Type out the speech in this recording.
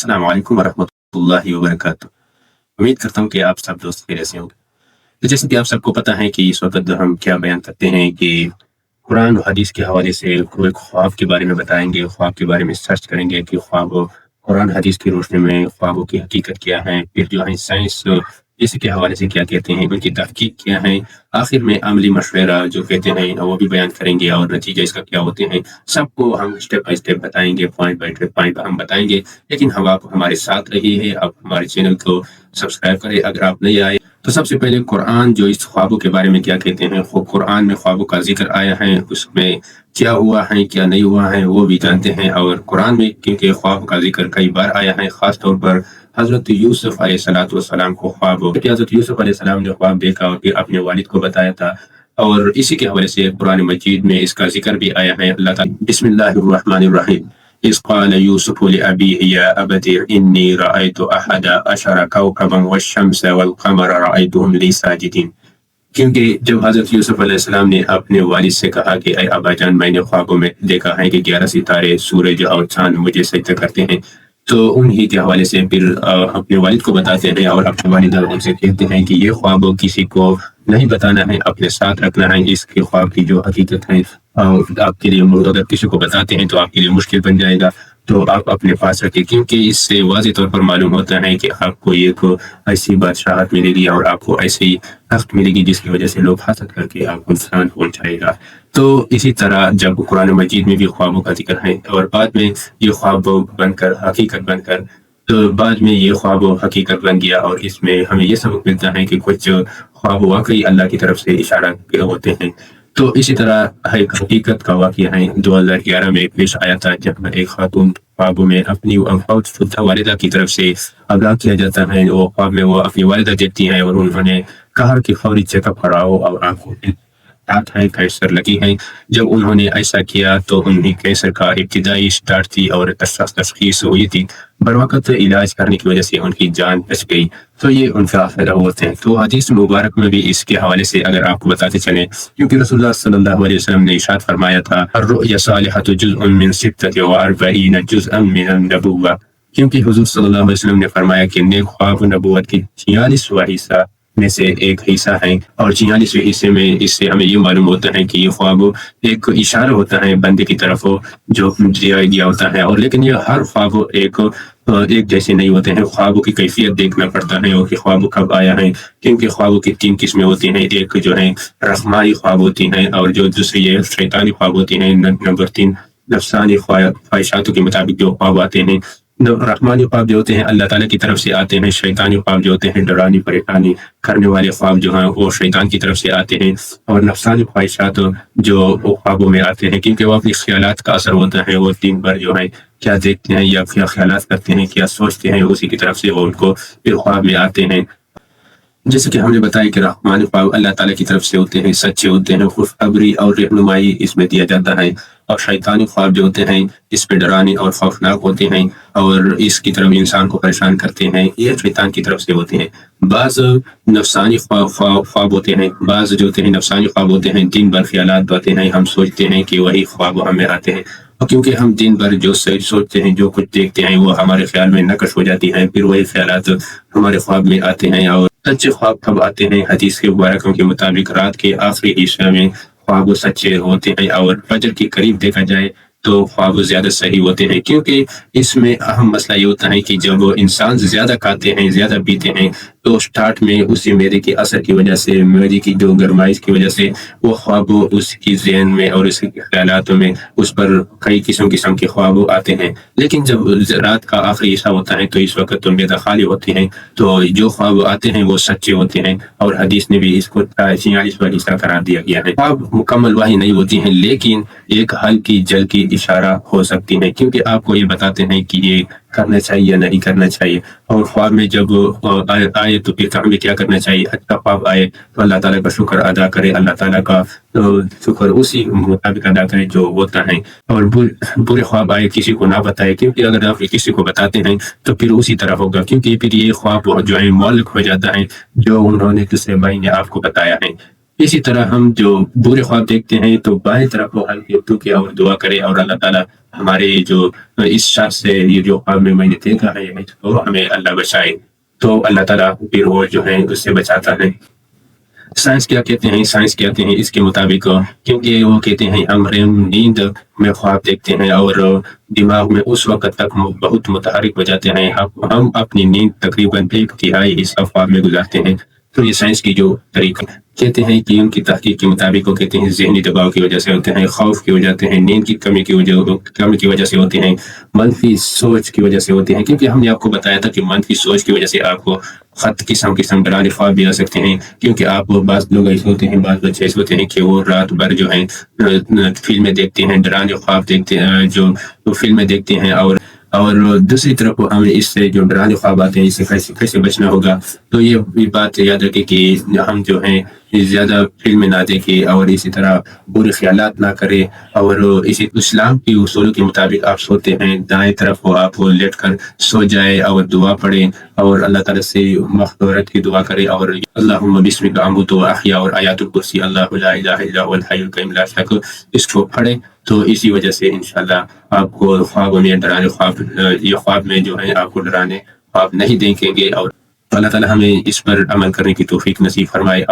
السلام علیکم ورحمۃ اللہ وبرکاتہ۔ امید کرتا ہوں کہ آپ سب دوست خیریت سے ہوں گے۔ تو جیسے کہ آپ سب کو پتہ ہے کہ اس وقت ہم کیا بیان کرتے ہیں کہ قرآن و حدیث کے حوالے سے کوئی خواب کے بارے میں بتائیں گے، خواب کے بارے میں سرچ کریں گے کہ خواب قرآن حدیث کی روشنی میں خوابوں کی حقیقت کیا ہے، پھر جو ہے سائنس اس کے حوالے سے کیا کہتے ہیں، ان کی تحقیق کیا ہے، آخر میں عملی مشورہ جو کہتے ہیں وہ بھی بیان کریں گے اور نتیجہ اس کا کیا ہوتے ہیں، سب کو ہم اسٹیپ بائی اسٹیپ بتائیں گے، پوائنٹ بائی پوائنٹ ہم بتائیں گے۔ لیکن ہم آپ ہمارے ساتھ رہیے، آپ ہمارے چینل کو سبسکرائب کریں اگر آپ نہیں آئے تو۔ سب سے پہلے قرآن جو اس خوابوں کے بارے میں کیا کہتے ہیں، قرآن میں خوابوں کا ذکر آیا ہے، اس میں کیا ہوا ہے کیا نہیں ہوا ہے وہ بھی جانتے ہیں۔ اور قرآن میں کیونکہ خواب کا ذکر کئی بار آیا ہے، خاص طور پر حضرت یوسف علیہ السلام کو خواب ہو کہ حضرت یوسف علیہ السلام نے خواب دیکھا اور پھر اپنے والد کو بتایا تھا، اور اسی کے حوالے سے قرآن مجید میں اس کا ذکر بھی آیا ہے۔ اللہ تعالیٰ بسم اللہ الرحمن الرحیم اذ قال یوسف لأبیہ یا ابت انی رأیت احد عشر کوکبا والشمس والقمر رأیتهم لی ساجدین۔ کیونکہ جب حضرت یوسف علیہ السلام نے اپنے والد سے کہا کہ اے ابا جان، میں نے خوابوں میں دیکھا ہے کہ 11 ستارے، سورج اور چاند مجھے سجدہ کرتے ہیں، تو انہی کے حوالے سے پھر اپنے والد کو بتاتے ہیں اور اپنے والدہ ان سے کہتے ہیں کہ یہ خواب کسی کو نہیں بتانا ہے، اپنے ساتھ رکھنا ہے۔ اس کے خواب کی جو حقیقت ہے آپ کے لیے اگر کسی کو بتاتے ہیں تو آپ کے لیے مشکل بن جائے گا، تو آپ اپنے پاس رکھیں، کیونکہ اس سے واضح طور پر معلوم ہوتا ہے کہ آپ کو ایک ایسی بادشاہت ملے گی اور آپ کو ایسی تخت ملے گی جس کی وجہ سے لوگ حسد کر کے آپ کو نقصان پہنچائے گا۔ تو اسی طرح جب قرآن مجید میں بھی خوابوں کا ذکر ہے اور بعد میں یہ خواب بن کر حقیقت بن کر، تو بعد میں یہ خواب حقیقت بن گیا، اور اس میں ہمیں یہ سبق ملتا ہے کہ کچھ خواب واقعی اللہ کی طرف سے اشارہ ہوتے ہیں۔ تو اسی طرح ایک حقیقت کا واقعہ ہے 2011 میں پیش آیا تھا، جب ایک خاتون خوابوں میں اپنی والدہ کی طرف سے آگاہ کیا جاتا ہے، وہ خواب میں وہ اپنی والدہ دیکھتی ہیں اور انہوں نے کہا کہ فوری چیک اپ کراؤ اور آپ کو ہے کینسر لگی ہے۔ جب انہوں نے ایسا کیا تو انہیں کینسر کا ابتدائی سٹارٹ تھی اور تشخیص ہوئی تھی، بروقت علاج کرنے کی وجہ سے ان کی جان بچ گئی۔ تو یہ ان کا فائدہ ہوتے ہیں۔ تو حدیث مبارک میں بھی اس کے حوالے سے اگر آپ کو بتاتے چلیں، کیونکہ رسول اللہ صلی اللہ علیہ وسلم نے ارشاد فرمایا تھا الرؤیا صالحۃ جزء من 46 جزءا من النبوۃ، کیونکہ حضور صلی اللہ علیہ وسلم نے فرمایا کہ نیک خواب نبوت کی 46واں حصہ میں سے ایک حصہ ہے، اور 46ویں حصے میں اس سے ہمیں یہ معلوم ہوتا ہے کہ یہ خواب ایک اشارہ ہوتا ہے بندے کی طرف جو دیا گیا ہوتا ہے، اور لیکن یہ ہر خواب ایک جیسے نہیں ہوتے ہیں، خوابوں کی کیفیت دیکھنا پڑتا ہے اور کہ خواب کب آیا ہے، کیونکہ خوابوں کی 3 قسمیں ہوتی ہیں، ایک جو ہے رحمانی خواب ہوتی ہیں، اور جو دوسری یہ شیطانی خواب ہوتی ہیں، نمبر 3 نفسانی خواہشاتوں کے مطابق جو خواب آتے ہیں۔ رحمانی خواب جو ہوتے ہیں اللہ تعالیٰ کی طرف سے آتے ہیں، شیطانی خواب جو ہوتے ہیں ڈرانی پریشانی کرنے والے خواب جو ہیں وہ شیطان کی طرف سے آتے ہیں، اور نفسانی خواہشات جو خوابوں میں آتے ہیں کیونکہ وہ اپنی خیالات کا اثر ہوتا ہے، وہ دن بھر جو ہے کیا دیکھتے ہیں یا کیا خیالات کرتے ہیں، کیا سوچتے ہیں، اسی کی طرف سے وہ ان کو پھر خواب میں آتے ہیں۔ جیسے کہ ہم نے بتایا کہ رحمانی خواب اللہ تعالیٰ کی طرف سے ہوتے ہیں، سچے ہوتے ہیں، خوشخبری اور رہنمائی اس میں دیا جاتا ہے، اور شیطانی خواب جو ہوتے ہیں اس میں ڈرانے اور خوفناک ہوتے ہیں اور اس کی طرف انسان کو پریشان کرتے ہیں، یہ شیطان کی طرف سے ہوتے ہیں۔ بعض نفسانی خواب ہوتے ہیں، بعض جو ہوتے ہیں نفسانی خواب ہوتے ہیں، دن بھر خیالات آتے ہیں، ہم سوچتے ہیں کہ وہی خواب ہمیں آتے ہیں، اور کیونکہ ہم دن بھر جو سوچتے ہیں، جو کچھ دیکھتے ہیں، وہ ہمارے خیال میں نقش ہو جاتی ہیں، پھر وہی خیالات ہمارے خواب میں آتے ہیں۔ اور سچے خواب کب آتے ہیں؟ حدیث کے مبارکوں کے مطابق رات کے آخری حصہ میں خواب سچے ہوتے ہیں، اور فجر کے قریب دیکھا جائے تو خواب زیادہ صحیح ہوتے ہیں، کیونکہ اس میں اہم مسئلہ یہ ہوتا ہے کہ جب انسان زیادہ کھاتے ہیں، زیادہ پیتے ہیں، تو سٹارٹ میں اسی میدے کے اثر کی وجہ سے، میدے کی جو گرمائش کی وجہ سے وہ خواب اس کی ذہن میں اور اس کے خیالات میں اس پر کئی قسم کے خواب آتے ہیں۔ لیکن جب رات کا آخری حصہ ہوتا ہے تو اس وقت تو میدہ خالی ہوتے ہیں، تو جو خواب آتے ہیں وہ سچے ہوتے ہیں، اور حدیث نے بھی اس کو 46واں حصہ قرار دیا گیا ہے۔ خواب مکمل وحی نہیں ہوتی ہیں، لیکن ایک ہلکی جلکی اشارہ ہو سکتی ہے، کیونکہ آپ کو یہ بتاتے ہیں کہ یہ کرنا چاہیے یا نہیں کرنا چاہیے، اور خواب میں جب آئے تو پھر ہمیں کیا کرنا چاہیے۔ اچھا خواب آئے تو اللہ تعالیٰ کا شکر ادا کرے، اللہ تعالیٰ کا شکر اسی مطابق ادا کرے جو ہوتا ہے، اور برے خواب آئے کسی کو نہ بتائے، کیونکہ اگر آپ کسی کو بتاتے ہیں تو پھر اسی طرح ہوگا، کیونکہ پھر یہ خواب جو ہے معلق ہو جاتا ہے جو انہوں نے دوسرے بھائی نے آپ کو بتایا ہے۔ اسی طرح ہم جو برے خواب دیکھتے ہیں تو بائیں طرف وہ ہلکی اردو کیا اور دعا کرے اور اللہ تعالیٰ ہمارے جو اس شخص سے یہ جو خواب میں نے دیکھا ہے تو ہمیں اللہ بچائے، تو اللہ تعالیٰ پھر وہ جو ہے اس سے بچاتا ہے۔ سائنس کیا کہتے ہیں؟ سائنس کہتے ہیں اس کے مطابق، کیونکہ وہ کہتے ہیں ہمارے نیند میں خواب دیکھتے ہیں اور دماغ میں اس وقت تک بہت متحرک ہو جاتے ہیں، ہم اپنی نیند تقریباً 1/3 حصہ خواب میں گزارتے ہیں۔ تو یہ سائنس کی جو طریقہ کہتے ہیں کہ ان کی تحقیق کے مطابق وہ کہتے ہیں ذہنی دباؤ کی وجہ سے ہوتے ہیں، خوف کی وجہ سے ہیں، نیند کی کمی کی وجہ سے ہوتے ہیں، منفی سوچ کی وجہ سے ہوتے ہیں، کیونکہ ہم نے آپ کو بتایا تھا کہ منفی سوچ کی وجہ سے آپ کو قسم ڈرانے خواب بھی آ سکتے ہیں، کیونکہ آپ بعض لوگ ایسے ہوتے ہیں، بعض بچے ایسے ہوتے ہیں کہ وہ رات بھر جو ہیں فلمیں دیکھتے ہیں، ڈرانے خواب دیکھتے ہیں، جو فلمیں دیکھتے ہیں، اور دوسری طرف ہمیں اس سے جو ڈرانے خواب آتے ہیں اس سے کیسے بچنا ہوگا۔ تو یہ بات یاد رکھیں کہ ہم جو ہیں زیادہ فلمیں نہ دیکھیں اور اسی طرح برے خیالات نہ کریں، اور اسی اسلام کی اصولوں کے مطابق آپ سوتے ہیں دائیں طرف آپ لیٹ کر سو جائے اور دعا پڑھیں اور اللہ تعالیٰ سے مغفرت کی دعا کریں، اور اللہم بسمک اموت و احیا اور آیات الکرسی اللہ لا الہ الا هو الحی القیوم لا شریک لہ، اس کو پڑھیں۔ تو اسی وجہ سے انشاءاللہ آپ کو خواب میں ڈرانے خواب میں جو ہے آپ کو ڈرانے خواب نہیں دیکھیں گے، اور اللہ تعالیٰ ہمیں اس پر عمل کرنے کی توفیق نصیب فرمائے۔